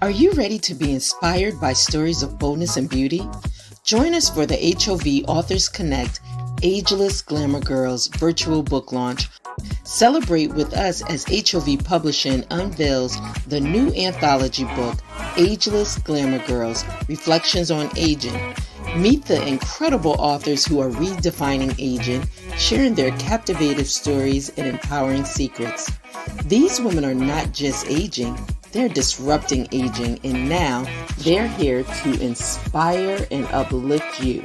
Are you ready to be inspired by stories of boldness and beauty? Join us for the HOV Authors Connect Ageless Glamour Girls virtual book launch. Celebrate with us as HOV Publishing unveils the new anthology book, Ageless Glamour Girls, Reflections on Aging. Meet the incredible authors who are redefining aging, sharing their captivating stories and empowering secrets. These women are not just aging, they're disrupting aging, and now they're here to inspire and uplift you.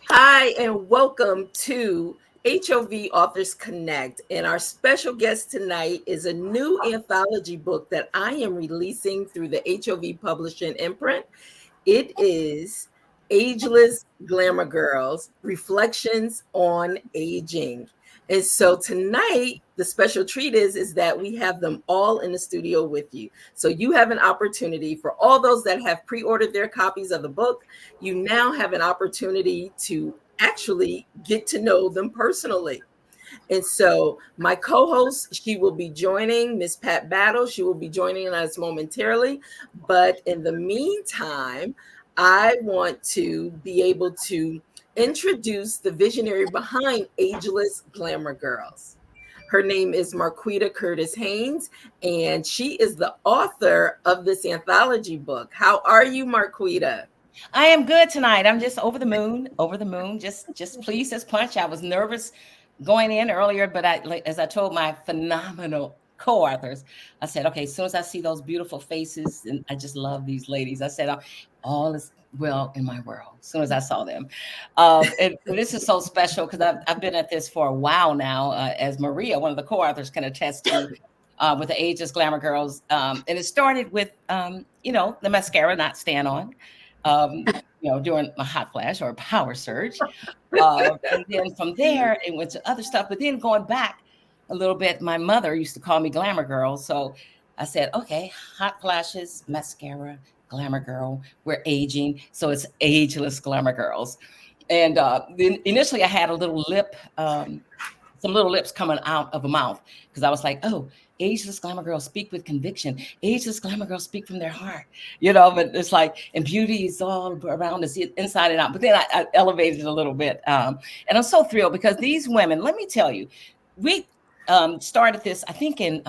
Hi, and welcome to HOV Authors Connect. And our special guest tonight is a new anthology book that I am releasing through the HOV Publishing imprint. It is Ageless Glamour Girls, Reflections on Aging. And so tonight, the special treat is that we have them all in the studio with you. So you have an opportunity for all those that have pre-ordered their copies of the book. You now have an opportunity to actually get to know them personally. And so my co-host, she will be joining, Miss Pat Battle. She will be joining us momentarily. But in the meantime, I want to be able to introduce the visionary behind Ageless Glamour Girls. Her name is Marquita Curtis Haynes, and she is the author of this anthology book. How are you, Marquita? I am good tonight. I'm just over the moon, just pleased as punch. I was nervous going in earlier, but as I told my phenomenal co-authors, I said, okay, as soon as I see those beautiful faces, and I just love these ladies, I said, all is well in my world as soon as I saw them. And this is so special because I've been at this for a while now, as Maria, one of the co-authors, can attest to, with the Ageless Glamour Girls. And it started with, the mascara not stand on, during a hot flash or a power surge. And then from there, it went to other stuff. But then going back a little bit, my mother used to call me Glamour Girl. So I said, okay, hot flashes, mascara, Glamour Girl, we're aging. So it's Ageless Glamour Girls. And then initially I had a little lip, some little lips coming out of a mouth because I was like, oh, Ageless Glamour Girls speak with conviction. Ageless Glamour Girls speak from their heart, but it's like, and beauty is all around us, inside and out. But then I elevated it a little bit. And I'm so thrilled because these women, let me tell you, we started this, I think in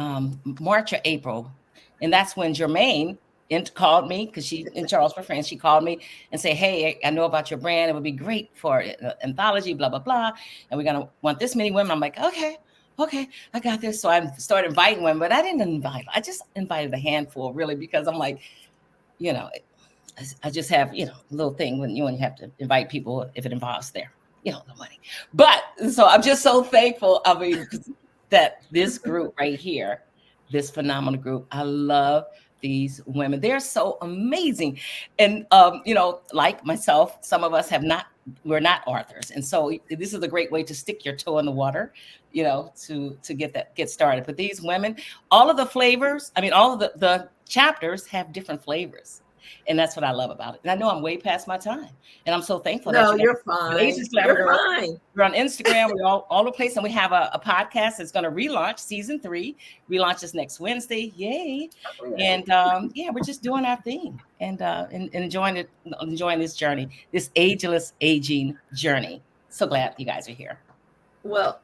March or April. And that's when Jermaine called me because she and Charles were friends. She called me and said, hey, I know about your brand. It would be great for anthology, blah, blah, blah. And we're going to want this many women. I'm like, okay, I got this. So I started inviting women, but I didn't invite. I just invited a handful, really, because I'm like, I just have, a little thing when you have to invite people if it involves their, the money. But so I'm just so thankful. I mean, that this group right here, this phenomenal group, I love these women. They're so amazing. And, like myself, some of us we're not authors. And so this is a great way to stick your toe in the water, to get started. But these women, all of the flavors, all of the chapters have different flavors. And that's what I love about it. And I know I'm way past my time. And I'm so thankful. No, you're fine. You're fine. We're on Instagram. We're all the place. And we have a podcast that's going to relaunch season 3. Relaunches next Wednesday. Yay. And we're just doing our thing and enjoying this journey, this ageless aging journey. So glad you guys are here. Well,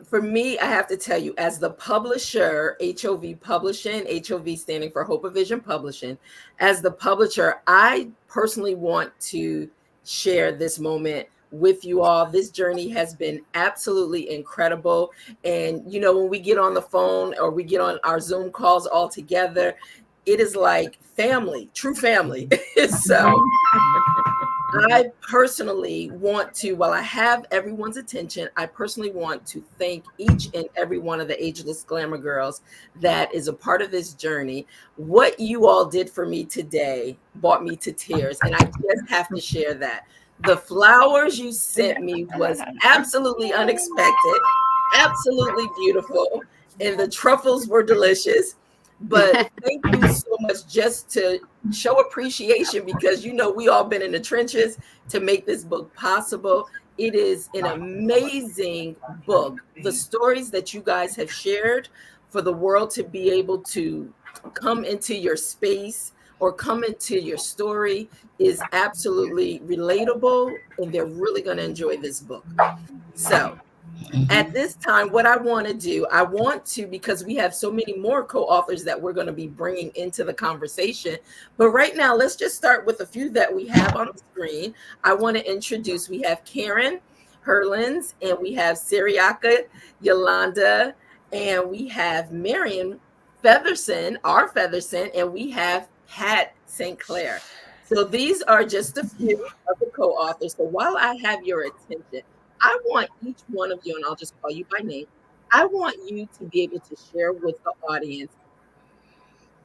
for me, I have to tell you, as the publisher, HOV Publishing, HOV standing for Hope of Vision Publishing, as the publisher, I personally want to share this moment with you all. This journey has been absolutely incredible. And, when we get on the phone or we get on our Zoom calls all together, it is like family, true family. So I personally want to, while I have everyone's attention, I personally want to thank each and every one of the Ageless Glamour Girls that is a part of this journey. What you all did for me today brought me to tears, and I just have to share that. The flowers you sent me was absolutely unexpected, absolutely beautiful, and the truffles were delicious. But thank you so much, just to show appreciation, because we all been in the trenches to make this book possible. It is an amazing book. The stories that you guys have shared for the world to be able to come into your space or come into your story is absolutely relatable, and they're really going to enjoy this book. So, at Mhm. this time, what I want to do, I want to, because we have so many more co-authors that we're going to be bringing into the conversation. But right now, let's just start with a few that we have on the screen. I want to introduce, we have Karen Herlins, and we have Siriaka Yolanda, and we have Marion Featherson, our Featherson, and we have Pat St. Clair. So these are just a few of the co-authors. So while I have your attention, I want each one of you, and I'll just call you by name. I want you to be able to share with the audience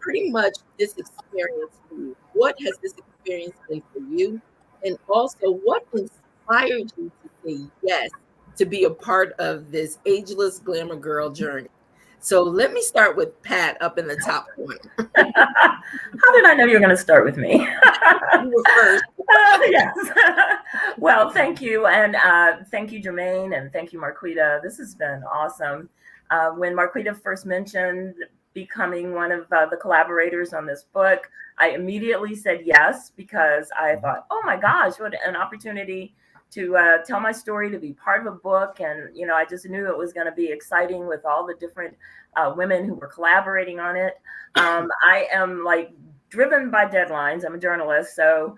pretty much this experience for you. What has this experience been for you? And also, what inspired you to say yes to be a part of this ageless glamour girl journey? So let me start with Pat up in the top corner. How did I know you were going to start with me? You were first. Yes. Well, thank you. And thank you, Jermaine. And thank you, Marquita. This has been awesome. When Marquita first mentioned becoming one of the collaborators on this book, I immediately said yes, because I thought, oh my gosh, what an opportunity to tell my story, to be part of a book. And, you know, I just knew it was going to be exciting with all the different women who were collaborating on it. I am like driven by deadlines. I'm a journalist, so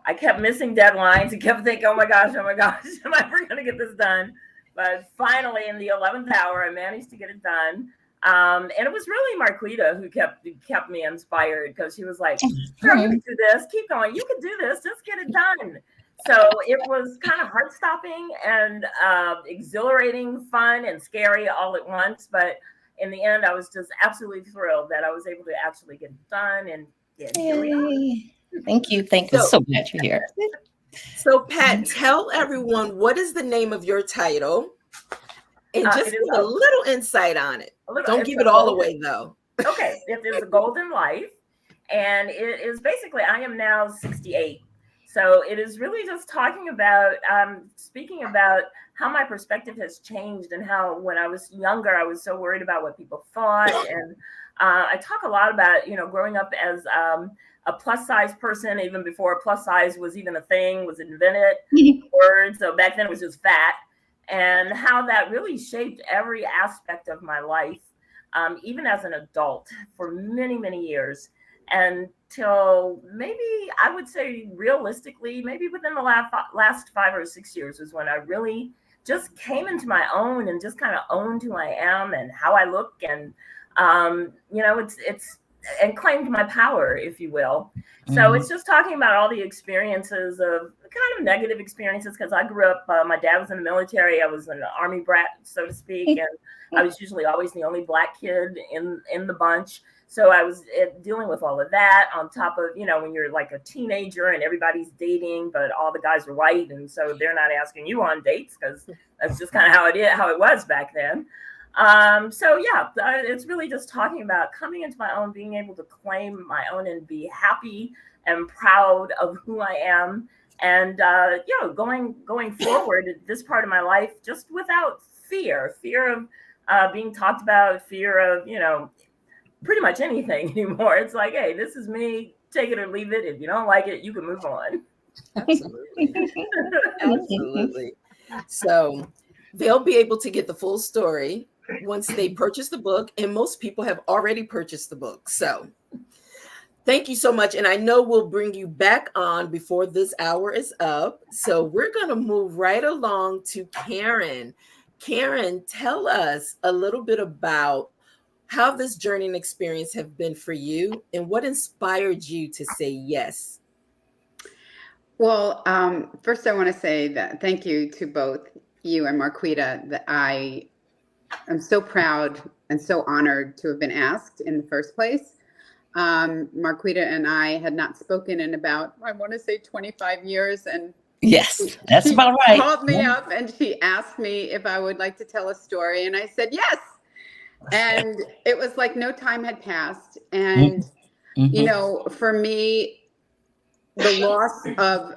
I kept missing deadlines and kept thinking, oh my gosh, am I ever going to get this done? But finally, in the 11th hour, I managed to get it done. And it was really Marquita who kept me inspired, because she was like, girl, you can do this. Keep going. You can do this. Just get it done. So it was kind of heart-stopping and exhilarating, fun, and scary all at once. But in the end, I was just absolutely thrilled that I was able to actually get it done. And here we are. Thank you. Thank you. So glad you're here. So, Pat, tell everyone, what is the name of your title? And just give a little insight on it. Don't give it all away, though. Okay. It is A Golden Life. And it is basically, I am now 68. So it is really just talking about, speaking about how my perspective has changed, and how when I was younger, I was so worried about what people thought. And I talk a lot about, you know, growing up as a plus size person, even before plus size was even a thing, was invented word. So back then it was just fat, and how that really shaped every aspect of my life, even as an adult, for many, many years. Until maybe, I would say realistically, maybe within the last 5 or 6 years was when I really just came into my own and just kind of owned who I am and how I look, and you know, it's and claimed my power, if you will. So it's just talking about all the experiences, of kind of negative experiences, because I grew up, my dad was in the military. I was an army brat, so to speak, and I was usually always the only Black kid in the bunch. So I was dealing with all of that, on top of, you know, when you're like a teenager and everybody's dating, but all the guys are white, and so they're not asking you on dates, because that's just kind of how it was back then. So yeah, it's really just talking about coming into my own, being able to claim my own and be happy and proud of who I am. And, you know, going forward this part of my life, just without fear of being talked about, fear of, you know, pretty much anything anymore. It's like, hey, this is me, take it or leave it. If you don't like it, you can move on. Absolutely. Absolutely. So they'll be able to get the full story once they purchase the book, and most people have already purchased the book. So thank you so much. And I know we'll bring you back on before this hour is up. So we're going to move right along to Karen. Karen, tell us a little bit about how this journey and experience have been for you, and what inspired you to say yes. Well, first I want to say that thank you to both you and Marquita, that I am so proud and so honored to have been asked in the first place. Marquita and I had not spoken in about, I want to say 25 years. And yes, that's about right. She called me up and she asked me if I would like to tell a story. And I said, yes. And it was like no time had passed. And, you know, for me, the loss of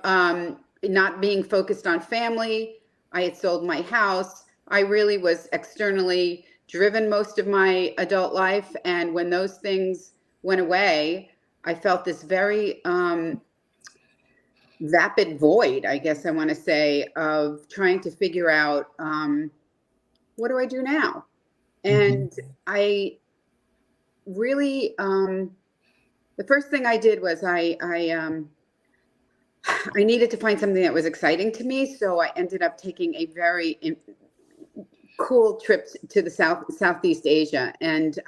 not being focused on family I had sold my house. I really was externally driven most of my adult life. And when those things went away, I felt this very vapid void, I guess I want to say, of trying to figure out what do I do now? And I really, the first thing I did was I needed to find something that was exciting to me. So I ended up taking a very cool trip to the Southeast Asia. And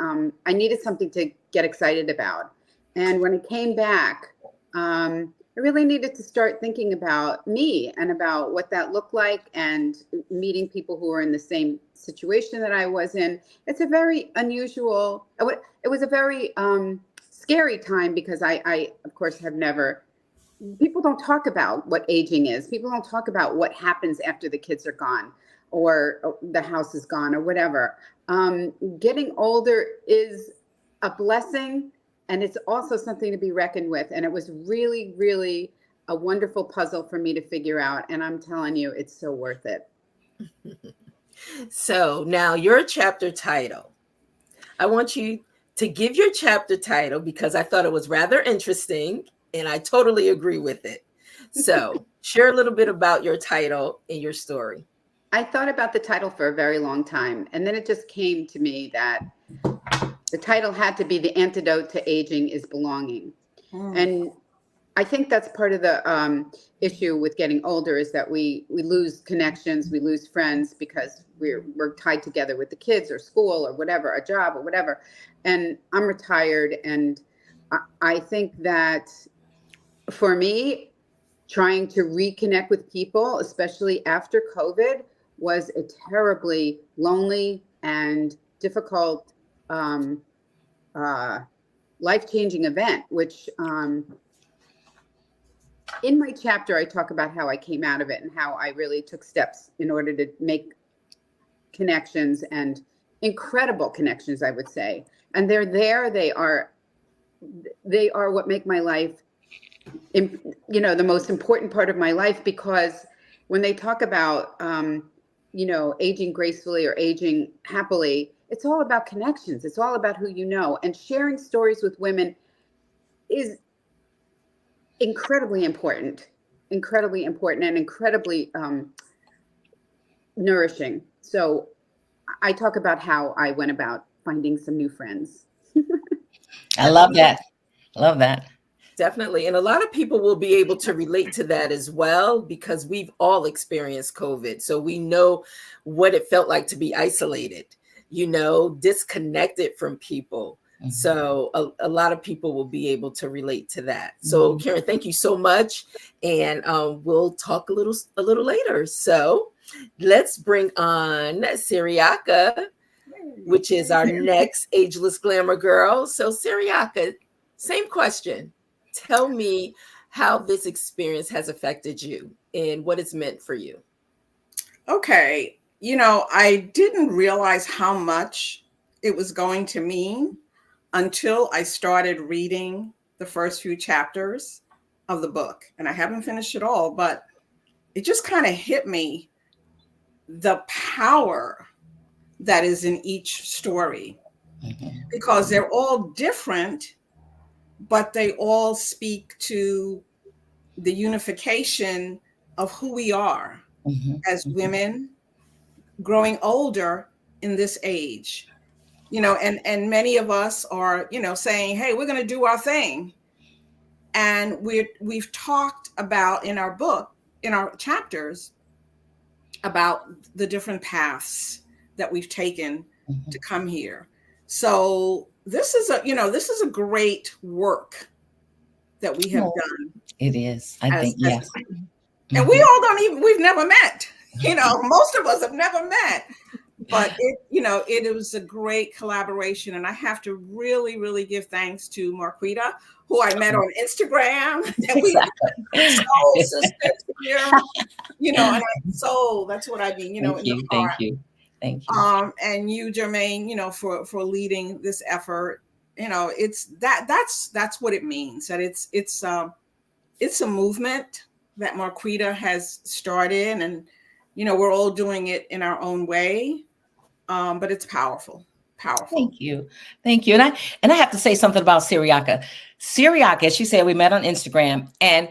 I needed something to get excited about. And when I came back, I really needed to start thinking about me and about what that looked like and meeting people who were in the same situation that I was in. It's a very unusual, it was a very scary time because I of course, have never, people don't talk about what aging is. People don't talk about what happens after the kids are gone or the house is gone or whatever. Getting older is a blessing. And it's also something to be reckoned with. And it was really, really a wonderful puzzle for me to figure out. And I'm telling you, it's so worth it. So now your chapter title. I want you to give your chapter title because I thought it was rather interesting and I totally agree with it. So share a little bit about your title and your story. I thought about the title for a very long time. And then it just came to me that the title had to be The Antidote to Aging is Belonging. And I think that's part of the issue with getting older is that we lose connections, we lose friends because we're tied together with the kids or school or whatever, a job or whatever. And I'm retired. And I think that for me, trying to reconnect with people, especially after COVID, was a terribly lonely and difficult life-changing event, which in my chapter, I talk about how I came out of it and how I really took steps in order to make connections and incredible connections, I would say. And they're there. They are what make my life, the most important part of my life, because when they talk about, aging gracefully or aging happily, it's all about connections. It's all about who you know. And sharing stories with women is incredibly important and incredibly nourishing. So I talk about how I went about finding some new friends. I love that. Love that. Definitely. And a lot of people will be able to relate to that as well, because we've all experienced COVID. So we know what it felt like to be isolated, disconnected from people. Mm-hmm. So a lot of people will be able to relate to that. So Karen, thank you so much. And we'll talk a little later. So let's bring on Siriaka, which is our next Ageless Glamour Girl. So Siriaka, same question. Tell me how this experience has affected you and what it's meant for you. Okay. I didn't realize how much it was going to mean until I started reading the first few chapters of the book. And I haven't finished it all, but it just kind of hit me, the power that is in each story, because they're all different, but they all speak to the unification of who we are as women growing older in this age, and many of us are, saying, hey, we're going to do our thing. And we've talked about in our book, in our chapters, about the different paths that we've taken to come here. So this is a great work that we have done. It is. I think, yes. And we all we've never met. Most of us have never met. But it was a great collaboration. And I have to really, really give thanks to Marquita, who I met on Instagram. And we soul sisters here. And that's what I mean, Thank you. Thank you. And you, Jermaine, for leading this effort. It's that's what it means. That it's a movement that Marquita has started, we're all doing it in our own way. But it's powerful. Thank you. Thank you. And I have to say something about Siriaka. Siriaka, as she said, we met on Instagram and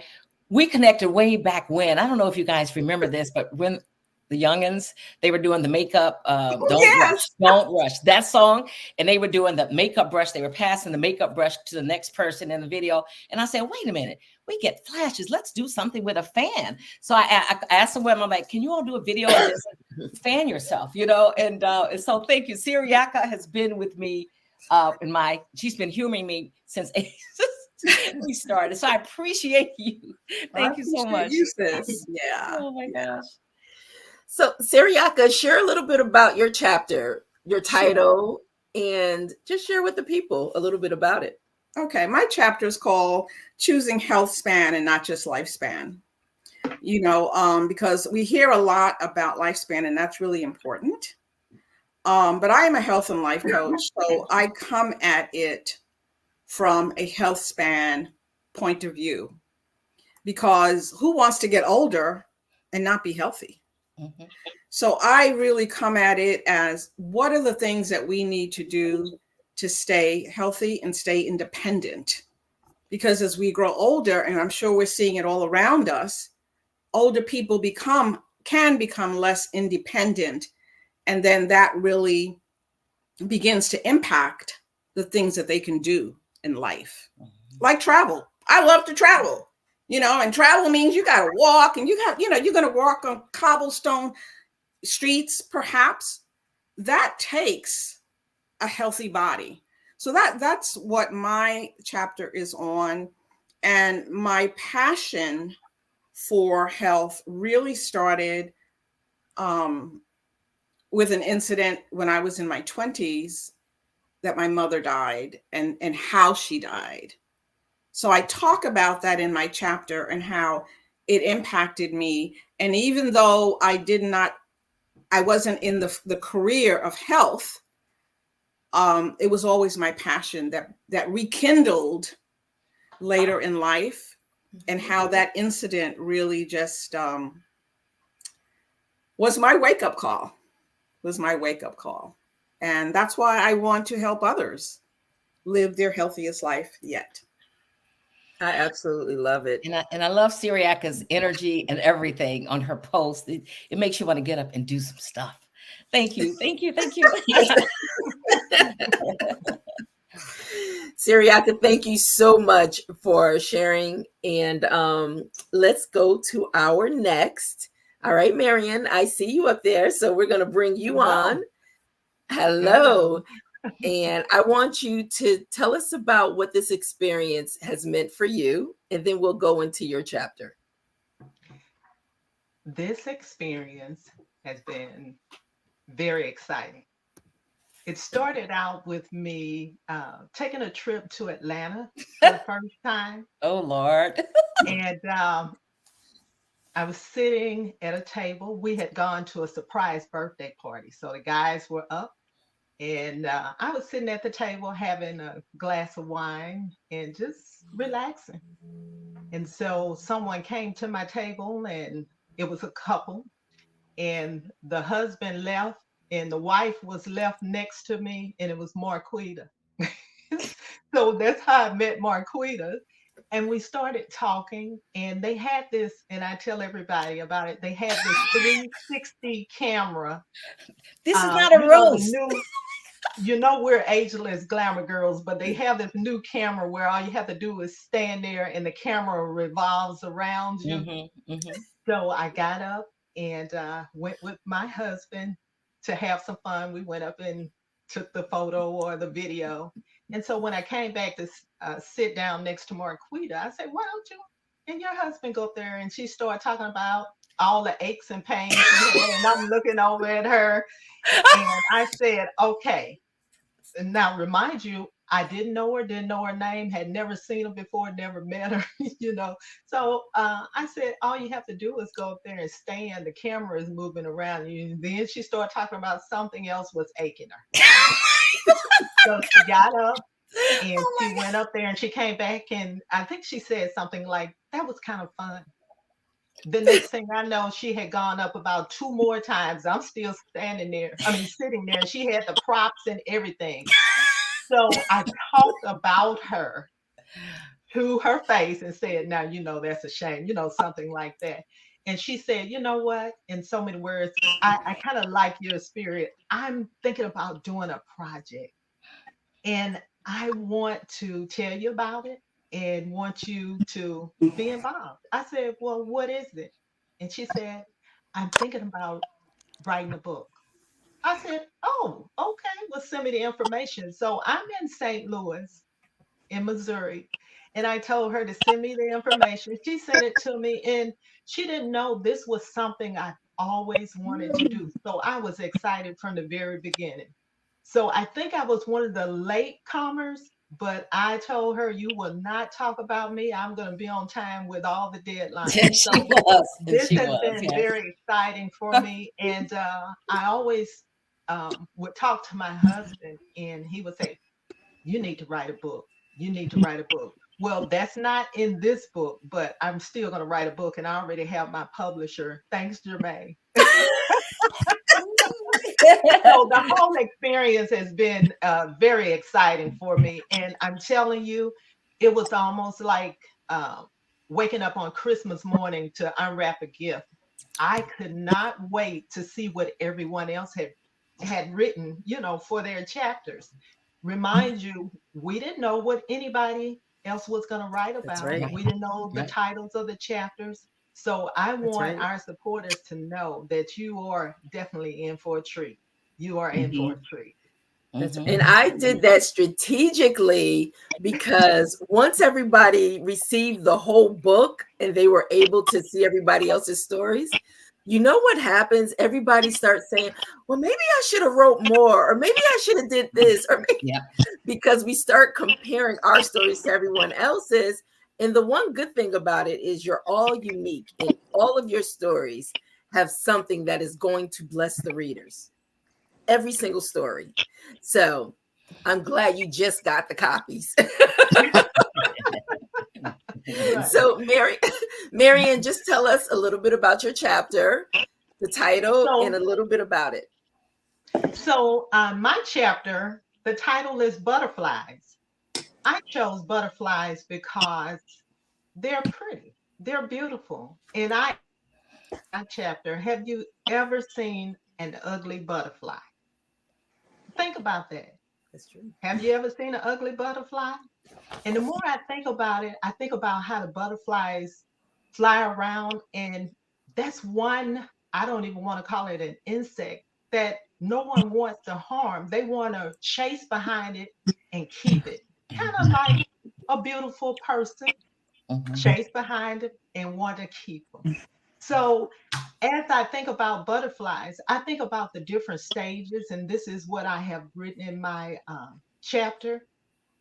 we connected way back when. I don't know if you guys remember this, but when the youngins, they were doing the makeup, don't rush, that song. And they were doing the makeup brush. They were passing the makeup brush to the next person in the video. And I said, wait a minute, we get flashes. Let's do something with a fan. So I asked the women, I'm like, can you all do a video and just fan yourself, And so thank you. Siriaka has been with me she's been humoring me since we started. So I appreciate you. Thank you so much. You, sis. Yeah. Oh my gosh. So, Siriaka, share a little bit about your chapter, your title, and just share with the people a little bit about it. Okay. My chapter is called Choosing Health Span and Not Just Lifespan. Because we hear a lot about lifespan, and that's really important. But I am a health and life coach, so I come at it from a health span point of view. Because who wants to get older and not be healthy? Mm-hmm. So I really come at it as, what are the things that we need to do to stay healthy and stay independent? Because as we grow older, and I'm sure we're seeing it all around us, older people can become less independent. And then that really begins to impact the things that they can do in life, like travel. I love to travel. And travel means you got to walk, and you're going to walk on cobblestone streets, perhaps. That takes a healthy body. So that's what my chapter is on. And my passion for health really started with an incident when I was in my 20s, that my mother died, and how she died. So I talk about that in my chapter and how it impacted me. And even though I wasn't in the career of health, it was always my passion that rekindled later in life, and how that incident really just was my wake-up call. And that's why I want to help others live their healthiest life yet. I absolutely love it. And I love Siriaka's energy and everything on her post. It makes you want to get up and do some stuff. Thank you. Siriaka, thank you so much for sharing. And let's go to our next. All right, Marion, I see you up there. So we're going to bring you on. Hello. And I want you to tell us about what this experience has meant for you, and then we'll go into your chapter. This experience has been very exciting. It started out with me taking a trip to Atlanta for the first time. Oh, Lord. And I was sitting at a table. We had gone to a surprise birthday party. So the guys were up. And I was sitting at the table having a glass of wine and just relaxing. And so someone came to my table, and it was a couple. And the husband left, and the wife was left next to me, and it was Marquita. So that's how I met Marquita. And we started talking, and they had this, and I tell everybody about it, they had this 360 camera. This is not a roast. We're Ageless Glamour Girls, but they have this new camera where all you have to do is stand there and the camera revolves around you. Mm-hmm, mm-hmm. So I got up and went with my husband to have some fun. We went up and took the photo or the video. And so when I came back to sit down next to Marquita, I said, why don't you and your husband go up there? And she started talking about all the aches and pains. And I'm looking over at her. And I said, okay. And now remind you, I didn't know her name, had never seen her before, never met her, So I said, all you have to do is go up there and stand. The camera is moving around you. And then she started talking about something else was aching her. So she got up and she went up there and she came back. And I think she said something like, that was kind of fun. The next thing I know, she had gone up about 2 more times. I'm still standing there. I mean, sitting there. And she had the props and everything. So I talked about her to her face and said, now, that's a shame, something like that. And she said, you know what? In so many words, I kind of like your spirit. I'm thinking about doing a project and I want to tell you about it and want you to be involved. I said, well, what is it? And she said, I'm thinking about writing a book. I said, oh, okay. Well, send me the information. So I'm in St. Louis in Missouri. And I told her to send me the information. She sent it to me, and she didn't know this was something I always wanted to do. So I was excited from the very beginning. So I think I was one of the late comers, but I told her, you will not talk about me. I'm going to be on time with all the deadlines. So this has been very exciting for me. And I always would talk to my husband, and he would say, you need to write a book. You need to write a book. Well, that's not in this book, but I'm still going to write a book, and I already have my publisher. Thanks, Jermaine. So the whole experience has been very exciting for me. And I'm telling you, it was almost like waking up on Christmas morning to unwrap a gift. I could not wait to see what everyone else had written, for their chapters. Remind you, we didn't know what anybody else was going to write about. Right. We didn't know the titles of the chapters. So I want our supporters to know that you are definitely in for a treat. You are in for a treat. And I did that strategically because once everybody received the whole book and they were able to see everybody else's stories, you know what happens? Everybody starts saying, well, maybe I should have wrote more, or maybe I should have did this, or maybe, because we start comparing our stories to everyone else's. And the one good thing about it is you're all unique, and all of your stories have something that is going to bless the readers. Every single story. So I'm glad you just got the copies. So Marian, just tell us a little bit about your chapter, the title, and a little bit about it. So my chapter, the title is Butterflies. I chose butterflies because they're pretty, they're beautiful. And my chapter, have you ever seen an ugly butterfly? Think about that. That's true. Have you ever seen an ugly butterfly? And the more I think about it, I think about how the butterflies fly around. And that's one, I don't even want to call it an insect, that no one wants to harm. They want to chase behind it and keep it. Kind of like a beautiful person, chase behind it and want to keep them. So as I think about butterflies, I think about the different stages, and this is what I have written in my chapter,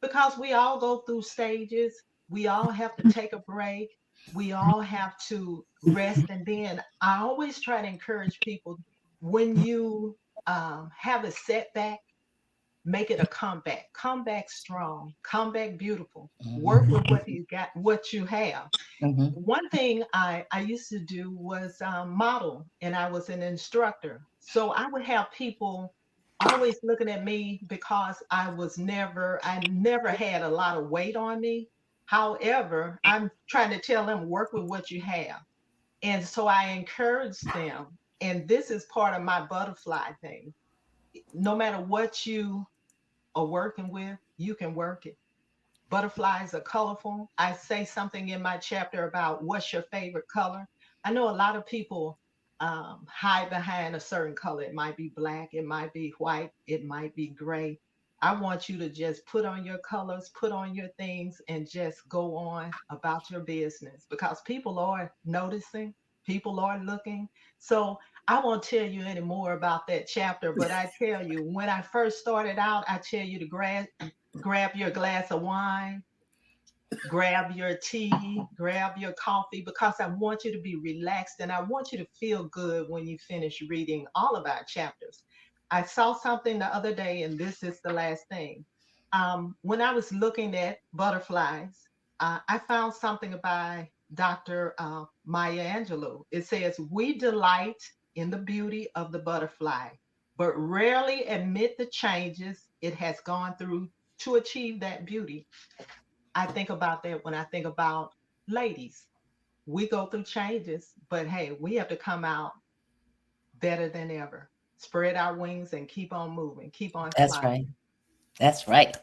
because we all go through stages. We all have to take a break. We all have to rest. And then I always try to encourage people, when you have a setback, make it a comeback. Come back strong. Come back beautiful. Work with what you got, what you have. One thing I used to do was model, and I was an instructor. So I would have people always looking at me because I never had a lot of weight on me. However, I'm trying to tell them, work with what you have. And so I encourage them. And this is part of my butterfly thing. No matter what you are working with, you can work it. Butterflies are colorful. I say something in my chapter about what's your favorite color. I know a lot of people hide behind a certain color. It might be black, it might be white, it might be gray. I want you to just put on your colors, put on your things, and just go on about your business, because people are noticing, people are looking. So I won't tell you any more about that chapter, but I tell you, when I first started out, I tell you to grab your glass of wine, grab your tea, grab your coffee, because I want you to be relaxed and I want you to feel good when you finish reading all of our chapters. I saw something the other day, and this is the last thing. When I was looking at butterflies, I found something by Dr. Maya Angelou. It says, "We delight in the beauty of the butterfly, but rarely admit the changes it has gone through to achieve that beauty." I think about that when I think about ladies. We go through changes, but hey, we have to come out better than ever. Spread our wings and keep on moving, keep on That's flying. right. That's right.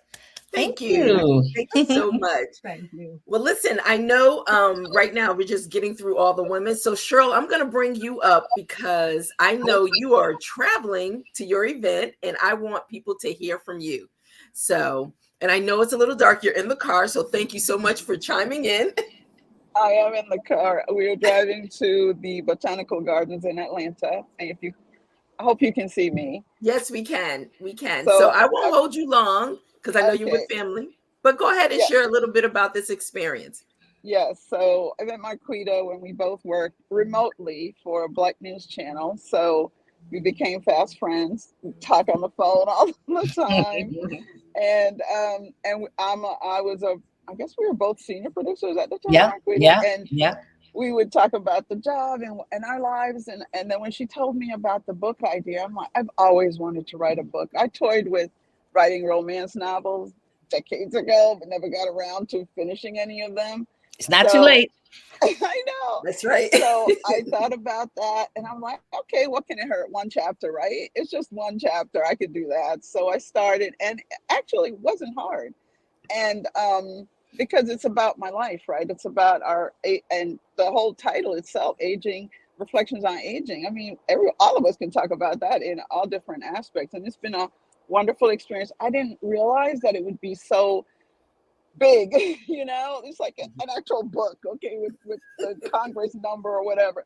Thank Thank you. you. Thank you so much. Thank you. Well, listen, I know right now we're just getting through all the women. So, Cheryl, I'm going to bring you up because I know you are traveling to your event and I want people to hear from you. So, and I know it's a little dark. You're in the car. So, thank you so much for chiming in. I am in the car. We are driving to the Botanical Gardens in Atlanta. And I hope you can see me. Yes, we can. We can. So, So, I won't hold you long because I know you're with okay. family. But go ahead and Yeah. share a little bit about this experience. Yes. So I met Marquita when we both worked remotely for a Black News channel. So we became fast friends, talk on the phone all the time. I guess we were both senior producers at the time, Yeah, Marquita. yeah, And yeah. we would talk about the job and our lives. And then when she told me about the book idea, I'm like, I've always wanted to write a book. I toyed with writing romance novels decades ago, but never got around to finishing any of them. It's not too So late. I know. That's right. So I thought about that and I'm like, okay, what can it hurt? One chapter, right? It's just one chapter. I could do that. So I started, and actually it wasn't hard. And because it's about my life, right? It's about and the whole title itself, Aging, Reflections on Aging. I mean, all of us can talk about that in all different aspects. And it's been a wonderful experience. I didn't realize that it would be so big, it's like an actual book, okay, with the Congress number or whatever.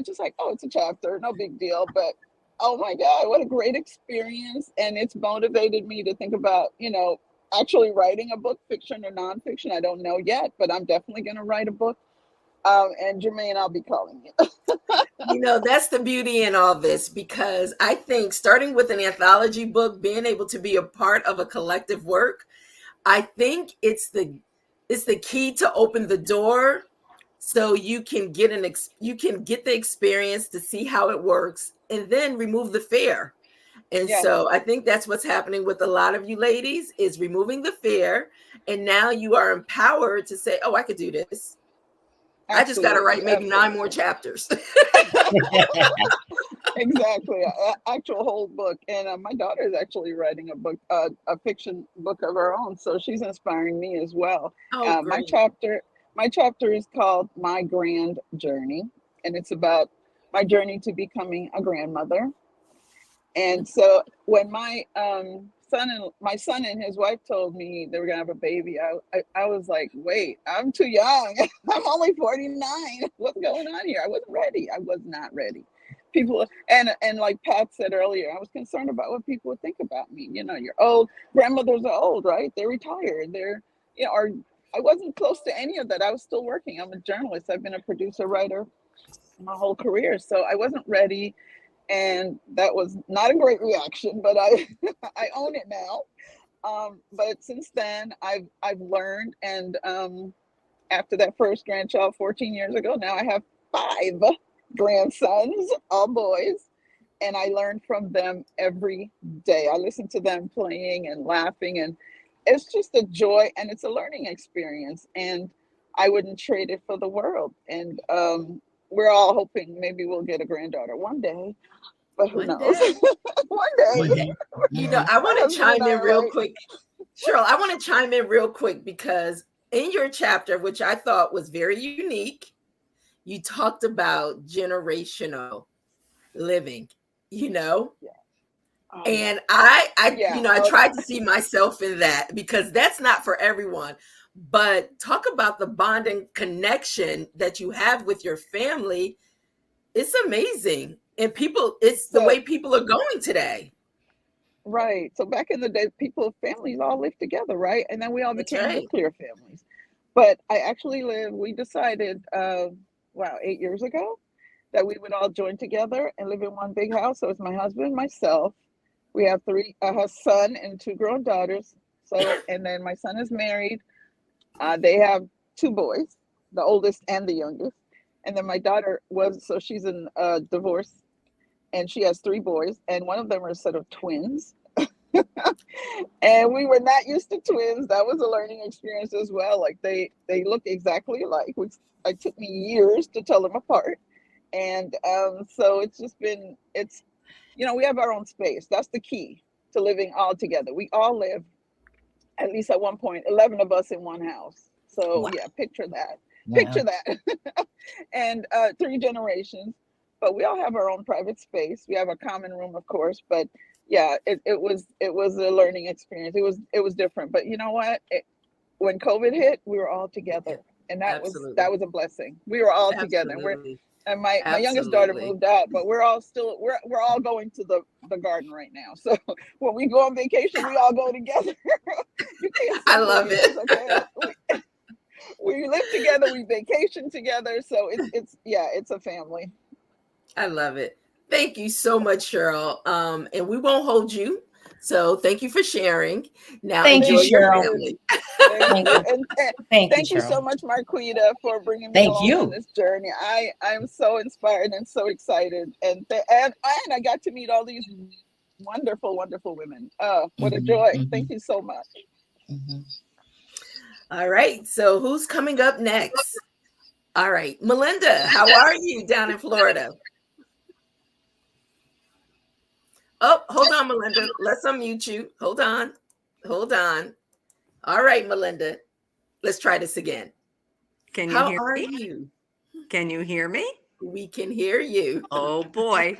Just like, oh, it's a chapter, no big deal. But oh my God, what a great experience. And it's motivated me to think about, actually writing a book, fiction or nonfiction. I don't know yet, but I'm definitely going to write a book. And Jermaine, I'll be calling you. That's the beauty in all this, because I think starting with an anthology book, being able to be a part of a collective work, I think it's the key to open the door so you can get the experience to see how it works and then remove the fear. And Yes. So I think that's what's happening with a lot of you ladies, is removing the fear. And now you are empowered to say, oh, I could do this. I just got to write maybe 9 more chapters. Exactly, an actual whole book. And my daughter is actually writing a book, a fiction book of her own. So she's inspiring me as well. Oh, My great. chapter is called My Grand Journey, and it's about my journey to becoming a grandmother. And so when my son and his wife told me they were gonna have a baby, I was like, wait, I'm too young. I'm only 49. What's going on here? I wasn't ready. I was not ready. People and like Pat said earlier, I was concerned about what people would think about me. You're old. Grandmothers are old, right? They're retired. Or I wasn't close to any of that. I was still working. I'm a journalist. I've been a producer, writer my whole career. So I wasn't ready. And that was not a great reaction, but I I own it now. But since then, I've learned, and after that first grandchild 14 years ago, now I have 5 grandsons, all boys, and I learn from them every day. I listen to them playing and laughing, and it's just a joy, and it's a learning experience, and I wouldn't trade it for the world. And we're all hoping maybe we'll get a granddaughter one day, but who One knows? day. One day. One day. I want to chime in real Right. quick. Cheryl, I want to chime in real quick because in your chapter, which I thought was very unique, you talked about generational living, Yeah. and I Yeah. tried to see myself in that, because that's not for everyone. But talk about the bond and connection that you have with your family. It's amazing. And it's the way people are going today. Right. So back in the day, families all lived together, right? And then we all That's became right. nuclear families. But we decided, 8 years ago, that we would all join together and live in one big house. So it's my husband, myself. We have a son and 2 grown daughters. So, and then my son is married. They have 2 boys. the oldest and the youngest. And then my daughter so she's in divorce, and she has 3 boys, and one of them are a set of twins. And we were not used to twins. That was a learning experience as well. Like they look exactly alike, which it took me years to tell them apart. And so it's just been, we have our own space. That's the key to living all together. We all live, at least at one point, 11 of us in one house. So yeah, picture that. Wow. Picture that. And 3 generations, but we all have our own private space. We have a common room, of course, but yeah, it was a learning experience. It was different, but you know what? When COVID hit, we were all together, and that was a blessing. We were all together, and my youngest daughter moved out, but we're all going to the garden right now. So when we go on vacation, we all go together. I love it. Okay? We live together, we vacation together, so it's a family. I love it. Thank you so much, Cheryl. And we won't hold you. So thank you for sharing. Now, thank you, Cheryl. Thank you so much, Marquita, for bringing me along on this journey. I'm so inspired and so excited. And I got to meet all these wonderful, wonderful women. What a joy. Thank you so much. All right. So who's coming up next? All right. Melinda, how are you down in Florida? Oh, hold on, Melinda. Let's unmute you. Hold on. All right, Melinda. Let's try this again. Can you hear me? How are you? Can you hear me? We can hear you. Oh, boy.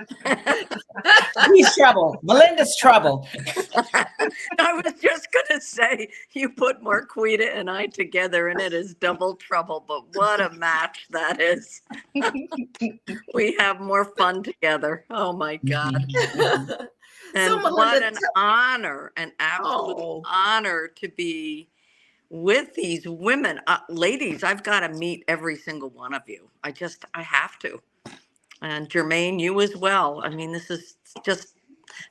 He's trouble. Melinda's trouble. I was just going to say, you put Marquita and I together, and it is double trouble. But what a match that is. We have more fun together. Oh, my God. And so, Melinda, what an honor, an absolute honor to be with these women. Ladies, I've got to meet every single one of you. I have to. And Jermaine, you as well. I mean, this has just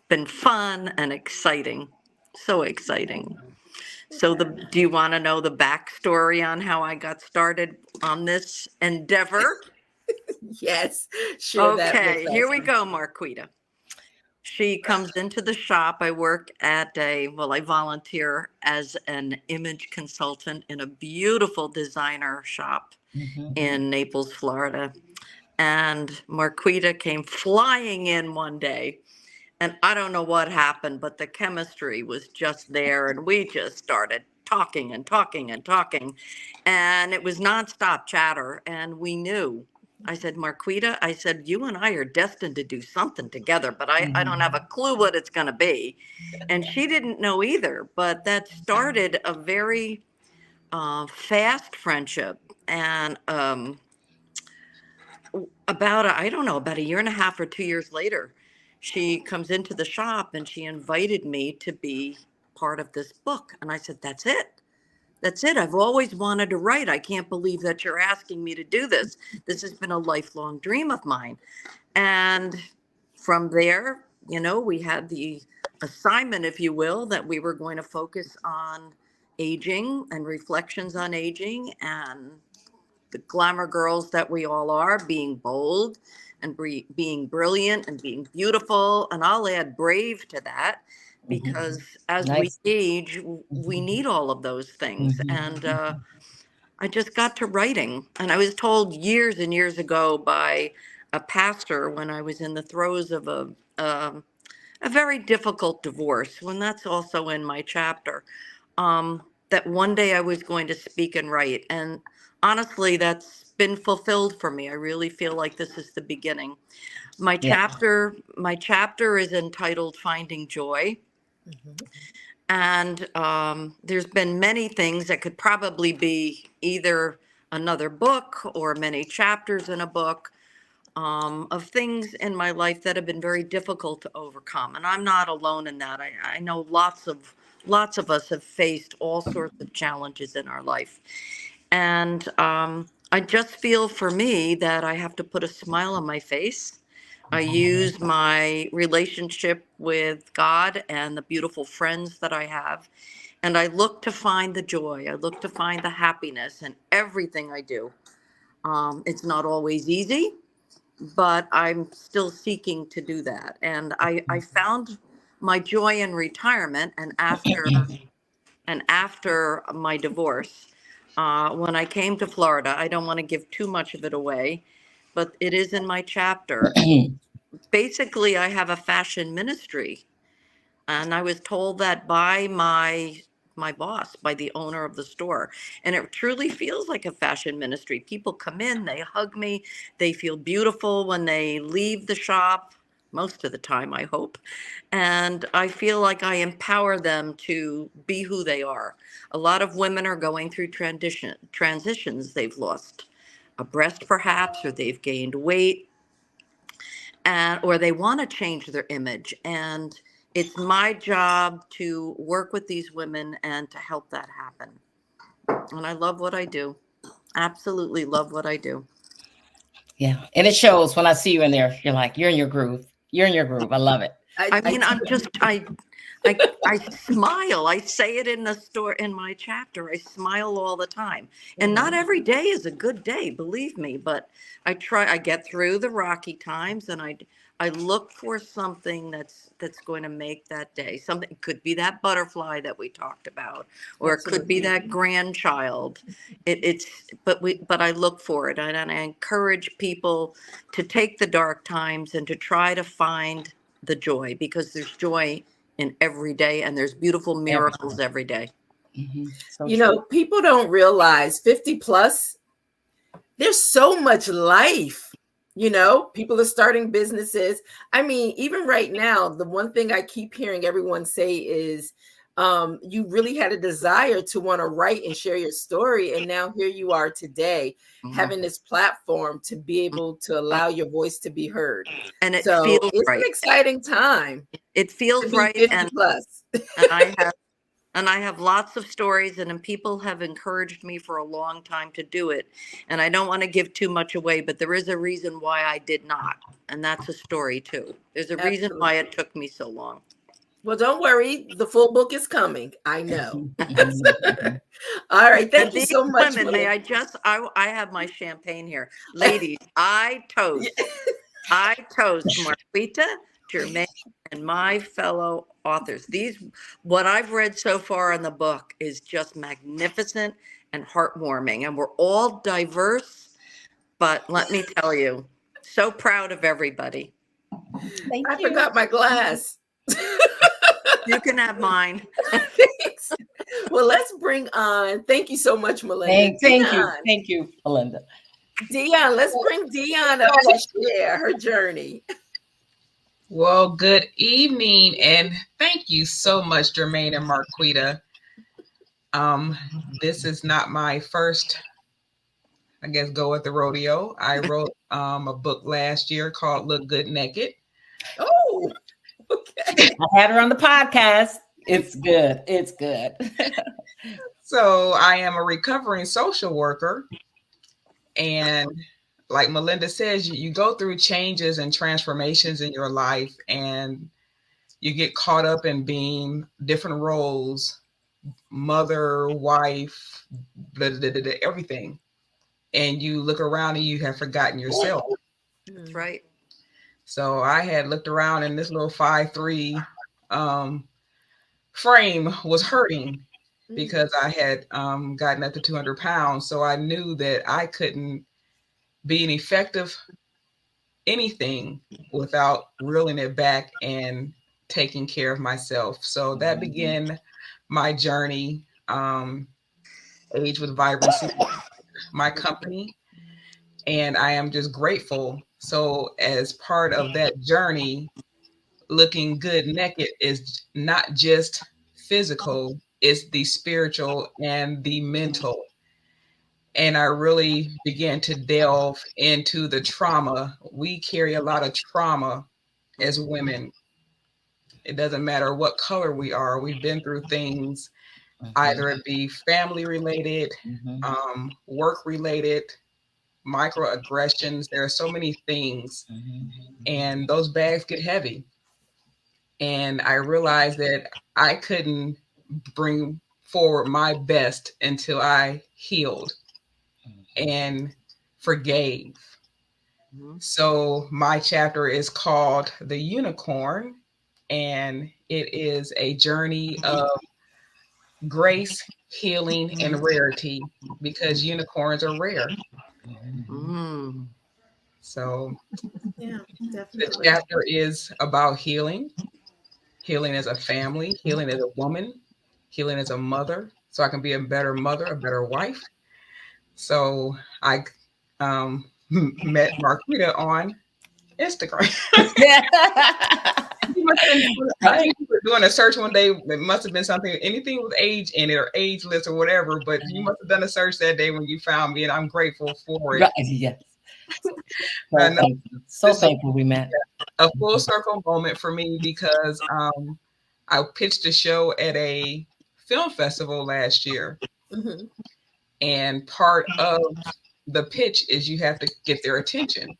been fun and exciting. So exciting. So do you want to know the backstory on how I got started on this endeavor? Yes. Sure. Okay, here we go, Marquita. She comes into the shop. I work at I volunteer as an image consultant in a beautiful designer shop in Naples, Florida. And Marquita came flying in one day. And I don't know what happened, but the chemistry was just there. And we just started talking and talking and talking. And it was nonstop chatter. And we knew. I said, Marquita, I said, you and I are destined to do something together, but I don't have a clue what it's going to be. And she didn't know either, but that started a very fast friendship. And about a year and a half or 2 years later, she comes into the shop and she invited me to be part of this book. And I said, that's it. That's it. I've always wanted to write. I can't believe that you're asking me to do this. This has been a lifelong dream of mine. And from there, we had the assignment, if you will, that we were going to focus on aging and reflections on aging and the glamour girls that we all are, being bold and being brilliant and being beautiful. And I'll add brave to that. Because as we age, we need all of those things. And I just got to writing. And I was told years and years ago by a pastor when I was in the throes of a very difficult divorce, when that's also in my chapter, that one day I was going to speak and write. And honestly, that's been fulfilled for me. I really feel like this is the beginning. My chapter is entitled Finding Joy. And there's been many things that could probably be either another book or many chapters in a book of things in my life that have been very difficult to overcome. And I'm not alone in that. I know lots of us have faced all sorts of challenges in our life. And I just feel for me that I have to put a smile on my face. I use my relationship with God and the beautiful friends that I have, and I look to find the joy. I look to find the happiness in everything I do. It's not always easy, but I'm still seeking to do that. And I found my joy in retirement, and after my divorce, when I came to Florida. I don't want to give too much of it away, but it is in my chapter. Basically, I have a fashion ministry, and I was told that by my boss, by the owner of the store. And it truly feels like a fashion ministry. People come in, they hug me, they feel beautiful when they leave the shop, most of the time, I hope. And I feel like I empower them to be who they are. A lot of women are going through transitions. They've lost a breast perhaps, or they've gained weight, or they want to change their image. And it's my job to work with these women and to help that happen. And I love what I do. Absolutely love what I do. Yeah. And it shows when I see you in there. You're like, you're in your groove. You're in your groove. I love it. I smile. I say it in the store, in my chapter. I smile all the time. And not every day is a good day, believe me, but I get through the rocky times, and I look for something that's going to make that day. Something could be that butterfly that we talked about, or it could be that grandchild. But I look for it, and I encourage people to take the dark times and to try to find the joy, because there's joy in every day, and there's beautiful miracles every day. So you know, people don't realize 50 plus, there's so much life. You know, people are starting businesses. I mean, even right now, the one thing I keep hearing everyone say is you really had a desire to want to write and share your story. And now here you are today, having this platform to be able to allow your voice to be heard. And it So feels it's right. an exciting time. It feels right. 50 plus. And I have lots of stories, and people have encouraged me for a long time to do it. And I don't want to give too much away, but there is a reason why I did not. And that's a story too. There's a reason why it took me so long. Well, don't worry. The full book is coming. I know. All right. Thank you so much. Women, may I have my champagne here. Ladies, I toast Marquita, Jermaine, and my fellow authors. What I've read so far in the book is just magnificent and heartwarming. And we're all diverse, but let me tell you, so proud of everybody. Thank you. I forgot my glass. You can have mine. Thanks. Well, let's bring on. Thank you so much, Melinda. Thank you, Melinda. Dion, let's bring Dion up to share her journey. Well, good evening, and thank you so much, Jermaine and Marquita. This is not my first, I guess, go at the rodeo. I wrote a book last year called Look Good Naked. Oh, okay. I had her on the podcast. It's good. It's good. So I am a recovering social worker, and like Melinda says, you go through changes and transformations in your life, and you get caught up in being different roles, mother, wife, everything. And you look around and you have forgotten yourself. That's right. So I had looked around, and this little 5'3" frame was hurting because I had gotten up to 200 pounds. So I knew that I couldn't be an effective anything without reeling it back and taking care of myself. So that began my journey. Age with Vibrancy, my company, and I am just grateful. So as part of that journey, looking good naked is not just physical, it's the spiritual and the mental. And I really began to delve into the trauma. We carry a lot of trauma as women. It doesn't matter what color we are. We've been through things, either it be family related, work related, microaggressions. There are so many things, and those bags get heavy. And I realized that I couldn't bring forward my best until I healed. And forgave. So my chapter is called The Unicorn, and it is a journey of grace, healing, and rarity, because unicorns are rare. So yeah, the definitely. chapter is about healing as a family, healing as a woman, healing as a mother, so I can be a better mother, a better wife. So I met Marquita on Instagram. I think you were doing a search one day. It must have been something, anything with age in it or ageless or whatever. But you must have done a search that day when you found me, and I'm grateful for it. Right, yes. So thankful we met. A full circle moment for me, because I pitched a show at a film festival last year. And part of the pitch is you have to get their attention.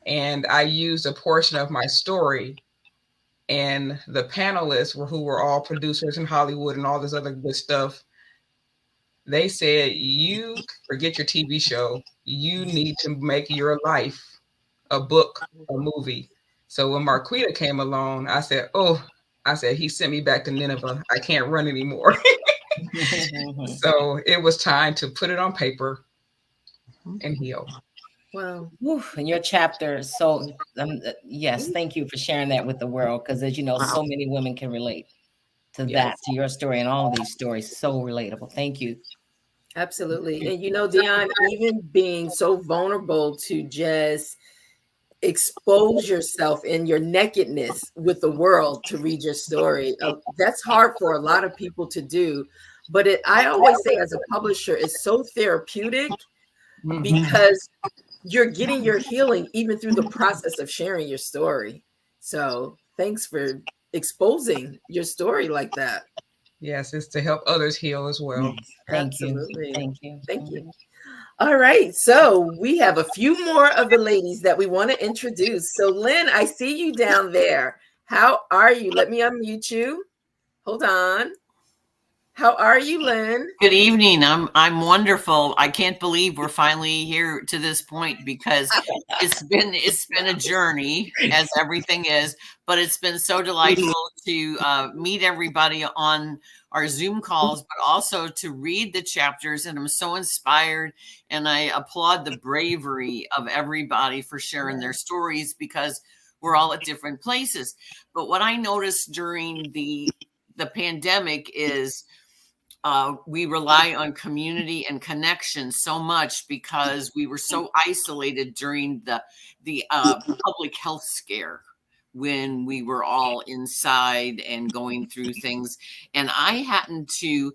And I used a portion of my story, and the panelists who were all producers in Hollywood and all this other good stuff, they said, you forget your TV show. You need to make your life a book, a movie. So when Marquita came along, I said, he sent me back to Nineveh. I can't run anymore. So it was time to put it on paper and heal. Wow. And your chapter. So yes, thank you for sharing that with the world. Because as you know, so many women can relate to that, to your story, and all of these stories. So relatable. Thank you. Absolutely. And you know, Dion, even being so vulnerable to just expose yourself in your nakedness with the world to read your story, that's hard for a lot of people to do. But I always say, as a publisher, it's so therapeutic because you're getting your healing even through the process of sharing your story. So thanks for exposing your story like that. Yes, it's to help others heal as well. Absolutely. Thank you. Thank you. All right. So we have a few more of the ladies that we want to introduce. So Lynn, I see you down there. How are you? Let me unmute you. Hold on. How are you, Lynn? Good evening. I'm wonderful. I can't believe we're finally here to this point, because it's been a journey, as everything is, but it's been so delightful to meet everybody on our Zoom calls, but also to read the chapters. And I'm so inspired, and I applaud the bravery of everybody for sharing their stories, because we're all at different places. But what I noticed during the pandemic is we rely on community and connection so much, because we were so isolated during the public health scare, when we were all inside and going through things. And I happened to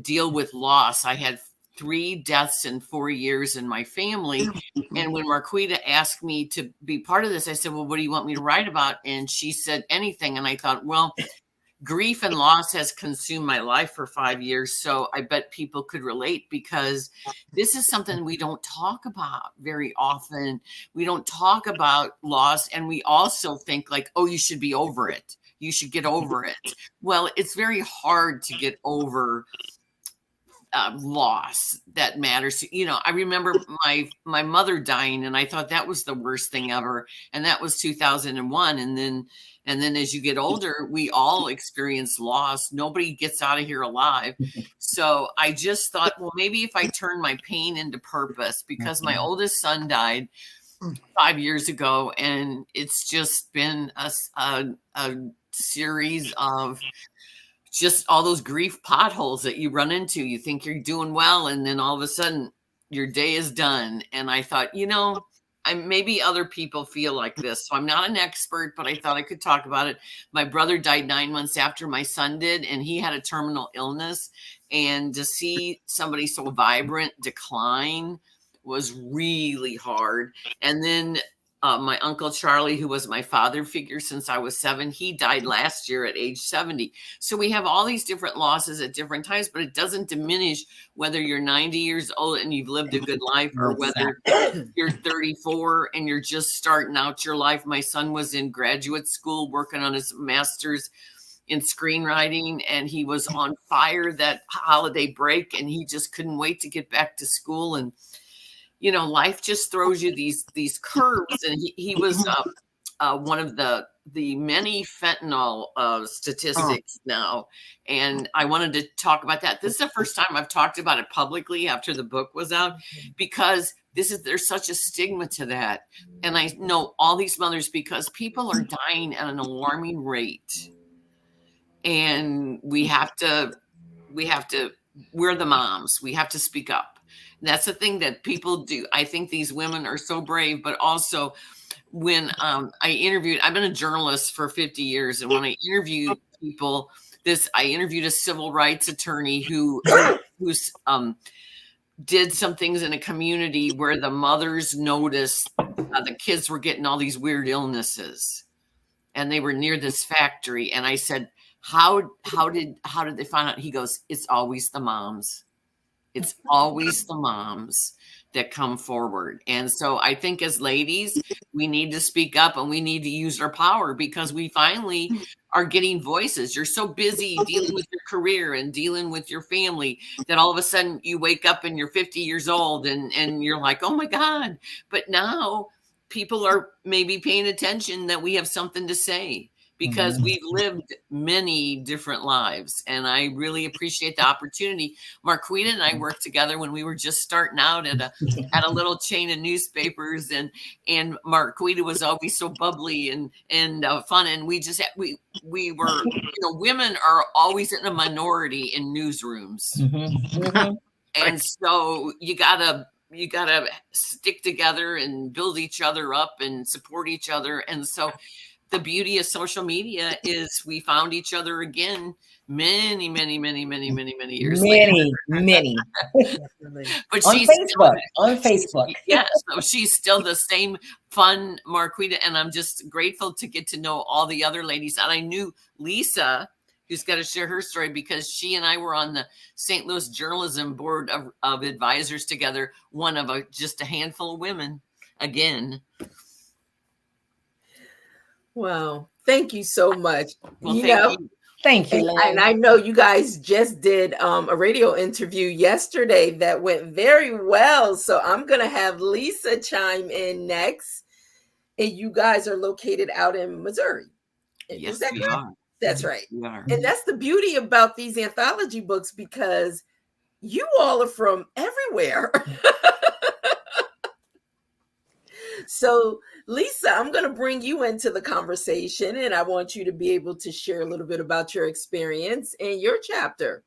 deal with loss. I had 3 deaths in 4 years in my family. And when Marquita asked me to be part of this, I said, well, what do you want me to write about? And she said, anything. And I thought, well, grief and loss has consumed my life for 5 years. So I bet people could relate, because this is something we don't talk about very often. We don't talk about loss. And we also think like, oh, you should be over it. You should get over it. Well, it's very hard to get over loss that matters. You know, I remember my mother dying, and I thought that was the worst thing ever. And that was 2001. And then as you get older, we all experience loss. Nobody gets out of here alive. So I just thought, well, maybe if I turn my pain into purpose, because my oldest son died 5 years ago, and it's just been a series of just all those grief potholes that you run into. You think you're doing well, and then all of a sudden your day is done. And I thought, you know, maybe other people feel like this. So I'm not an expert, but I thought I could talk about it. My brother died 9 months after my son did, and he had a terminal illness. And to see somebody so vibrant decline was really hard. And then my Uncle Charlie, who was my father figure since I was 7, he died last year at age 70. So we have all these different losses at different times, but it doesn't diminish whether you're 90 years old and you've lived a good life, or whether you're 34 and you're just starting out your life. My son was in graduate school working on his master's in screenwriting, and he was on fire that holiday break, and he just couldn't wait to get back to school. And you know, life just throws you these curves. And he was one of the many fentanyl statistics now. And I wanted to talk about that. This is the first time I've talked about it publicly after the book was out, because there's such a stigma to that. And I know all these mothers, because people are dying at an alarming rate. And we're the moms. We have to speak up. That's the thing that people do. I think these women are so brave, but also when I've been a journalist for 50 years. And when I interview people, I interviewed a civil rights attorney who's did some things in a community where the mothers noticed the kids were getting all these weird illnesses, and they were near this factory. And I said, how did they find out? He goes, it's always the moms. It's always the moms that come forward. And so I think as ladies, we need to speak up, and we need to use our power, because we finally are getting voices. You're so busy dealing with your career and dealing with your family that all of a sudden you wake up and you're 50 years old and you're like, oh my God. But now people are maybe paying attention that we have something to say, because we've lived many different lives. And I really appreciate the opportunity. Marquita and I worked together when we were just starting out at a little chain of newspapers, and Marquita was always so bubbly and fun. And we were, women are always in a minority in newsrooms. And so you gotta stick together and build each other up and support each other. And so the beauty of social media is we found each other again many years later. Many. But on she's Facebook. Yeah, so she's still the same fun Marquita, and I'm just grateful to get to know all the other ladies. And I knew Lisa, who's got to share her story, because she and I were on the St. Louis Journalism Board of Advisors together, one of just a handful of women again. Wow. Thank you so much. Well, Thank you. And I know you guys just did a radio interview yesterday that went very well. So I'm going to have Lisa chime in next. And you guys are located out in Missouri. Yes, Is that we correct? are. That's right. We are. And that's the beauty about these anthology books, because you all are from everywhere. So, Lisa, I'm going to bring you into the conversation, and I want you to be able to share a little bit about your experience and your chapter.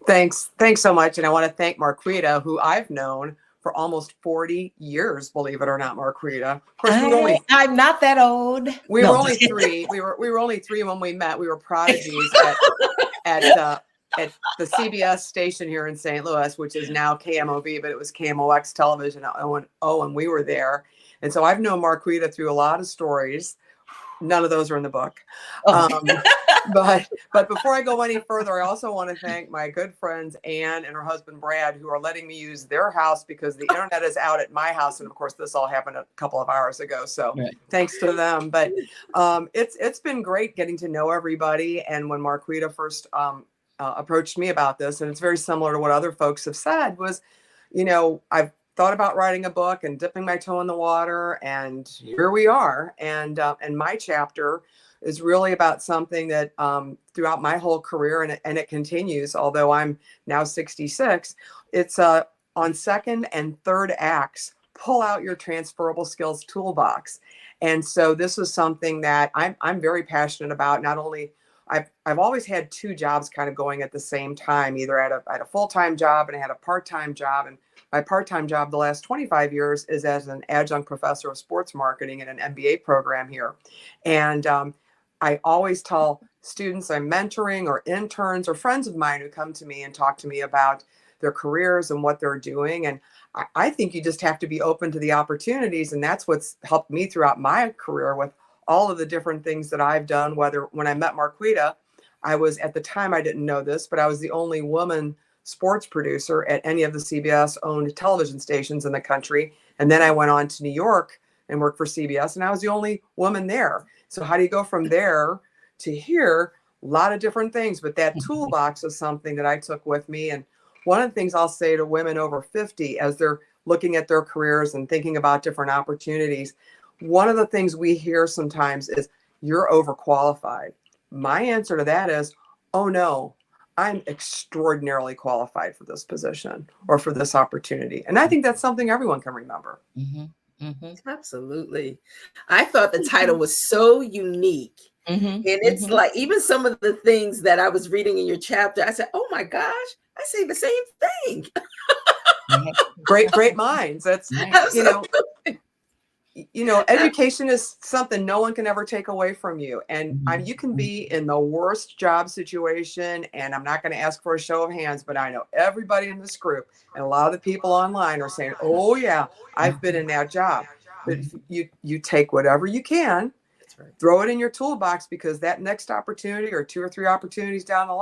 Thanks so much. And I want to thank Marquita, who I've known for almost 40 years, believe it or not, Marquita. Of course, I'm not that old. We were only three. We were only three when we met. We were prodigies at the CBS station here in St. Louis, which is now KMOV, but it was KMOX television at O&O, and we were there. And so I've known Marquita through a lot of stories. None of those are in the book. But before I go any further, I also want to thank my good friends Anne and her husband Brad, who are letting me use their house, because the internet is out at my house. And of course, this all happened a couple of hours ago. So Thanks to them. But it's been great getting to know everybody. And when Marquita first approached me about this, and it's very similar to what other folks have said, was, I've thought about writing a book and dipping my toe in the water, and here we are. And my chapter is really about something that throughout my whole career, and it continues, although I'm now 66, it's on second and third acts, pull out your transferable skills toolbox. And so this is something that I'm very passionate about. Not only I've always had two jobs kind of going at the same time. Either I had a full-time job and I had a part-time job. And my part-time job the last 25 years is as an adjunct professor of sports marketing in an MBA program here. And I always tell students I'm mentoring, or interns, or friends of mine who come to me and talk to me about their careers and what they're doing. And I think you just have to be open to the opportunities. And that's what's helped me throughout my career with all of the different things that I've done. When I met Marquita, I was, at the time, I didn't know this, but I was the only woman sports producer at any of the CBS owned television stations in the country. And then I went on to New York and worked for CBS, and I was the only woman there. So how do you go from there to here? A lot of different things, but that toolbox is something that I took with me. And one of the things I'll say to women over 50 as they're looking at their careers and thinking about different opportunities, one of the things we hear sometimes is, you're overqualified. My answer to that is, oh no, I'm extraordinarily qualified for this position or for this opportunity. And I think that's something everyone can remember. Absolutely. I thought the title was so unique. And it's like, even some of the things that I was reading in your chapter, I said, oh my gosh, I say the same thing. Great minds. That's, education is something no one can ever take away from you. And you can be in the worst job situation, and I'm not going to ask for a show of hands, but I know everybody in this group and a lot of the people online are saying, oh yeah, I've been in that job. But if you take whatever you can, throw it in your toolbox, because that next opportunity or 2 or 3 opportunities down the line